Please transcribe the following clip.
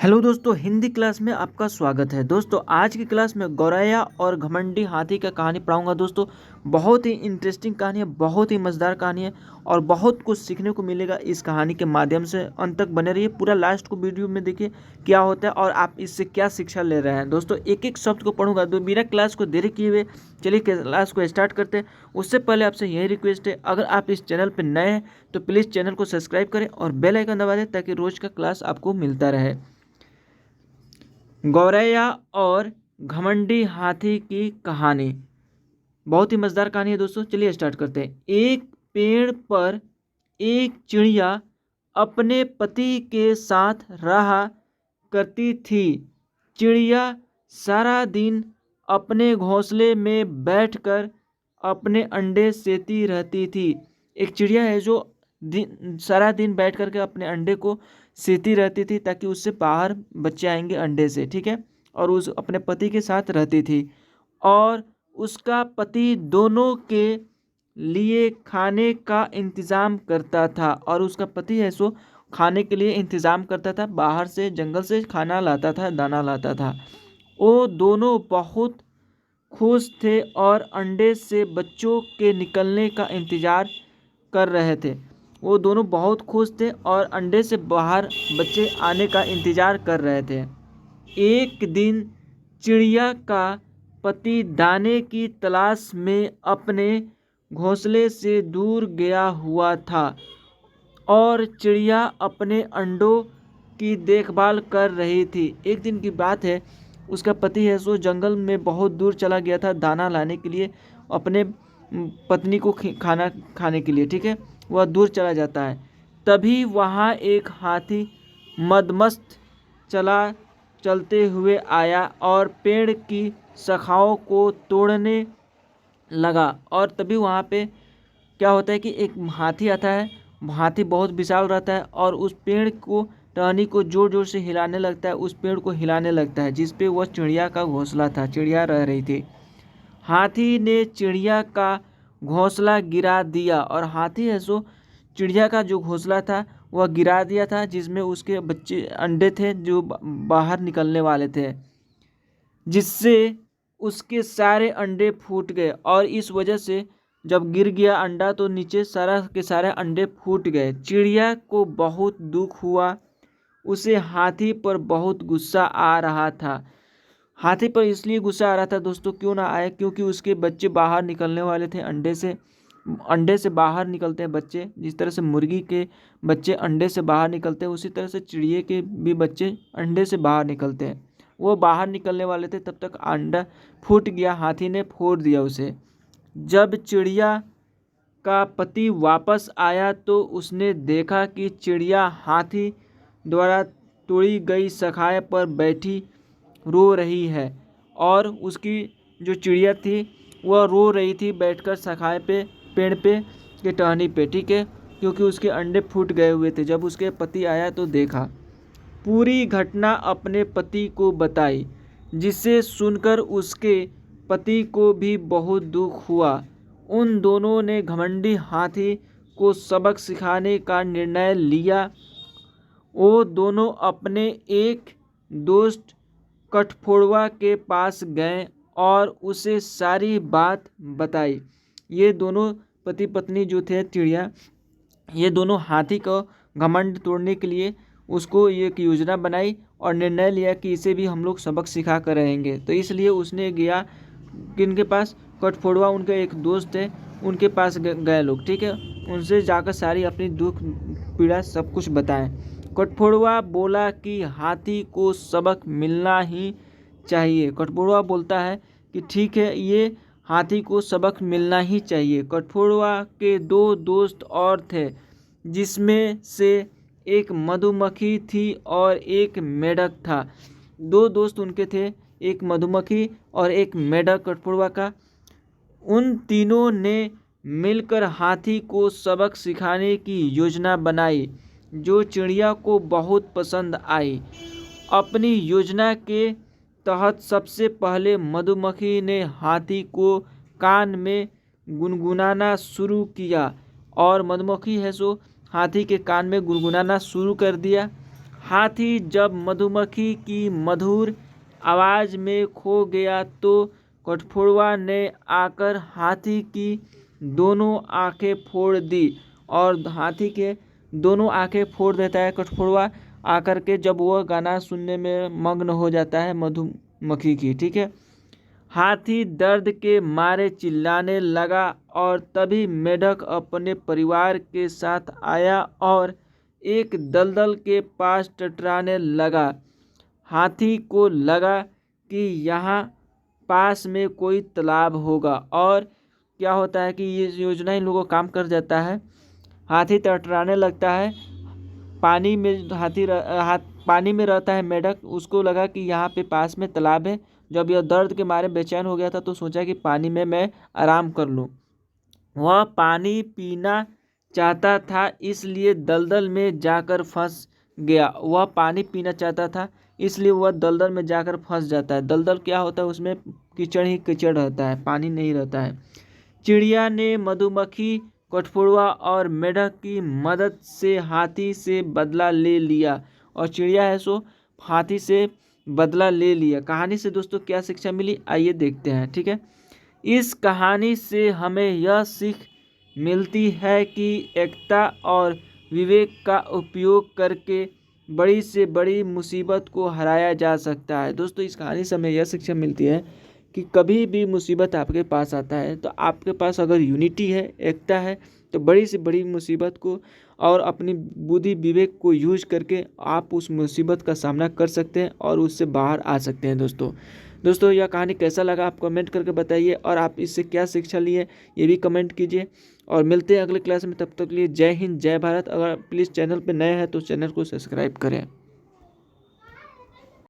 Hello दोस्तों, Hindi class में आपका स्वागत है। दोस्तों आज की क्लास में गौरैया और घमंडी हाथी का कहानी पढ़ाऊंगा। दोस्तों बहुत ही इंटरेस्टिंग कहानी है, बहुत ही मज़ेदार कहानी है और बहुत कुछ सीखने को मिलेगा इस कहानी के माध्यम से। अंत तक बने रहिए, पूरा लास्ट को वीडियो में देखिए क्या होता है और आप इससे क्या शिक्षा ले रहे हैं। दोस्तों एक एक शब्द को पढ़ूंगा, तो बिना क्लास को देरी किए हुए चलिए क्लास को स्टार्ट करते हैं। उससे पहले आपसे यही रिक्वेस्ट है, अगर आप इस चैनल पर नए हैं तो प्लीज़ चैनल को सब्सक्राइब करें और बेल आइकन दबा दें ताकि रोज़ का क्लास आपको मिलता रहे। गौरैया और घमंडी हाथी की कहानी बहुत ही मज़ेदार कहानी है। दोस्तों चलिए स्टार्ट करते हैं। एक पेड़ पर एक चिड़िया अपने पति के साथ रहा करती थी। चिड़िया सारा दिन अपने घोंसले में बैठकर अपने अंडे सेती रहती थी। एक चिड़िया है जो सारा दिन बैठ करके अपने अंडे को सेती रहती थी ताकि उससे बाहर बच्चे आएंगे अंडे से, ठीक है। और उस अपने पति के साथ रहती थी और उसका पति दोनों के लिए खाने का इंतज़ाम करता था। और उसका पति है सो खाने के लिए इंतज़ाम करता था, बाहर से जंगल से खाना लाता था, दाना लाता था। वो दोनों बहुत खुश थे और अंडे से बच्चों के निकलने का इंतज़ार कर रहे थे। वो दोनों बहुत खुश थे और अंडे से बाहर बच्चे आने का इंतज़ार कर रहे थे। एक दिन चिड़िया का पति दाने की तलाश में अपने घोंसले से दूर गया हुआ था और चिड़िया अपने अंडों की देखभाल कर रही थी। एक दिन की बात है, उसका पति है सो जंगल में बहुत दूर चला गया था दाना लाने के लिए, अपने पत्नी को खाना खाने के लिए, ठीक है। वह दूर चला जाता है। तभी वहाँ एक हाथी मदमस्त चलते हुए आया और पेड़ की शाखाओं को तोड़ने लगा। और तभी वहाँ पे क्या होता है कि एक हाथी आता है। हाथी बहुत विशाल रहता है और उस पेड़ को टहनी को जोर जोर से हिलाने लगता है, उस पेड़ को हिलाने लगता है जिस पे वह चिड़िया का घोंसला था, चिड़िया रह रही थी। हाथी ने चिड़िया का घोंसला गिरा दिया और हाथी है सो चिड़िया का जो घोंसला था वह गिरा दिया था, जिसमें उसके बच्चे अंडे थे जो बाहर निकलने वाले थे, जिससे उसके सारे अंडे फूट गए। और इस वजह से जब गिर गया अंडा तो नीचे सारा के सारे अंडे फूट गए। चिड़िया को बहुत दुख हुआ, उसे हाथी पर बहुत गुस्सा आ रहा था। हाथी पर इसलिए गुस्सा आ रहा था दोस्तों, क्यों ना आए, क्योंकि उसके बच्चे बाहर निकलने वाले थे अंडे से। अंडे से बाहर निकलते हैं बच्चे, जिस तरह से मुर्गी के बच्चे अंडे से बाहर निकलते हैं उसी तरह से चिड़िए के भी बच्चे अंडे से बाहर निकलते हैं। वो बाहर निकलने वाले थे, तब तक अंडा फूट गया, हाथी ने फोड़ दिया उसे। जब चिड़िया का पति वापस आया तो उसने देखा कि चिड़िया हाथी द्वारा तोड़ी गई शाखाएं पर बैठी रो रही है और उसकी जो चिड़िया थी वह रो रही थी बैठकर शाखाएं पे, पेड़ पे के टहनी पे, ठीक है, क्योंकि उसके अंडे फूट गए हुए थे। जब उसके पति आया तो देखा, पूरी घटना अपने पति को बताई, जिसे सुनकर उसके पति को भी बहुत दुख हुआ। उन दोनों ने घमंडी हाथी को सबक सिखाने का निर्णय लिया। वो दोनों अपने एक दोस्त कठफोड़वा के पास गए और उसे सारी बात बताई। ये दोनों पति पत्नी जो थे चिड़िया, ये दोनों हाथी को घमंड तोड़ने के लिए उसको एक योजना बनाई और निर्णय लिया कि इसे भी हम लोग सबक सिखा कर रहेंगे। तो इसलिए उसने गया किनके पास, कठफोड़वा उनके एक दोस्त है, उनके पास गए लोग, ठीक है। उनसे जाकर सारी अपनी दुख पीड़ा सब कुछ बताएं। कठफोड़वा बोला कि हाथी को सबक मिलना ही चाहिए। कठफोड़वा बोलता है कि ठीक है, ये हाथी को सबक मिलना ही चाहिए। कठफोड़वा के दो दोस्त और थे, जिसमें से एक मधुमक्खी थी और एक मेढक था। दो दोस्त उनके थे, एक मधुमक्खी और एक मेढक कठफोड़वा का। उन तीनों ने मिलकर हाथी को सबक सिखाने की योजना बनाई, जो चिड़िया को बहुत पसंद आई। अपनी योजना के तहत सबसे पहले मधुमक्खी ने हाथी को कान में गुनगुनाना शुरू किया और मधुमक्खी है सो हाथी के कान में गुनगुनाना शुरू कर दिया। हाथी जब मधुमक्खी की मधुर आवाज़ में खो गया तो कठफोड़वा ने आकर हाथी की दोनों आंखें फोड़ दी। और हाथी के दोनों आंखें फोड़ देता है कठफोड़वा आकर के, जब वह गाना सुनने में मग्न हो जाता है मधुमक्खी की। ठीक है। हाथी दर्द के मारे चिल्लाने लगा और तभी मेढक अपने परिवार के साथ आया और एक दलदल के पास टटराने लगा। हाथी को लगा कि यहाँ पास में कोई तालाब होगा, और क्या होता है कि ये योजना इन लोगों को काम कर जाता है। हाथी टटराने लगता है, पानी में पानी में रहता है मेढक, उसको लगा कि यहाँ पे पास में तालाब है। जब यह दर्द के मारे बेचैन हो गया था तो सोचा कि पानी में मैं आराम कर लूँ। वह पानी पीना चाहता था, इसलिए दलदल में जाकर फंस गया। वह पानी पीना चाहता था इसलिए वह दलदल में जाकर फंस जाता है। दलदल क्या होता है, उसमें कीचड़ ही कीचड़ रहता है, पानी नहीं रहता है। चिड़िया ने मधुमक्खी, कठफोड़वा और मेढक की मदद से हाथी से बदला ले लिया, और चिड़िया है सो हाथी से बदला ले लिया। कहानी से दोस्तों क्या शिक्षा मिली, आइए देखते हैं। ठीक है। इस कहानी से हमें यह सीख मिलती है कि एकता और विवेक का उपयोग करके बड़ी से बड़ी मुसीबत को हराया जा सकता है। दोस्तों इस कहानी से हमें यह शिक्षा मिलती है कि कभी भी मुसीबत आपके पास आता है तो आपके पास अगर यूनिटी है, एकता है, तो बड़ी से बड़ी मुसीबत को और अपनी बुद्धि विवेक को यूज करके आप उस मुसीबत का सामना कर सकते हैं और उससे बाहर आ सकते हैं। दोस्तों यह कहानी कैसा लगा आप कमेंट करके बताइए, और आप इससे क्या शिक्षा लिए ये भी कमेंट कीजिए। और मिलते हैं अगले क्लास में, तब तक के लिए जय हिंद जय भारत। अगर प्लीज़ चैनल पर नए हैं तो चैनल को सब्सक्राइब करें।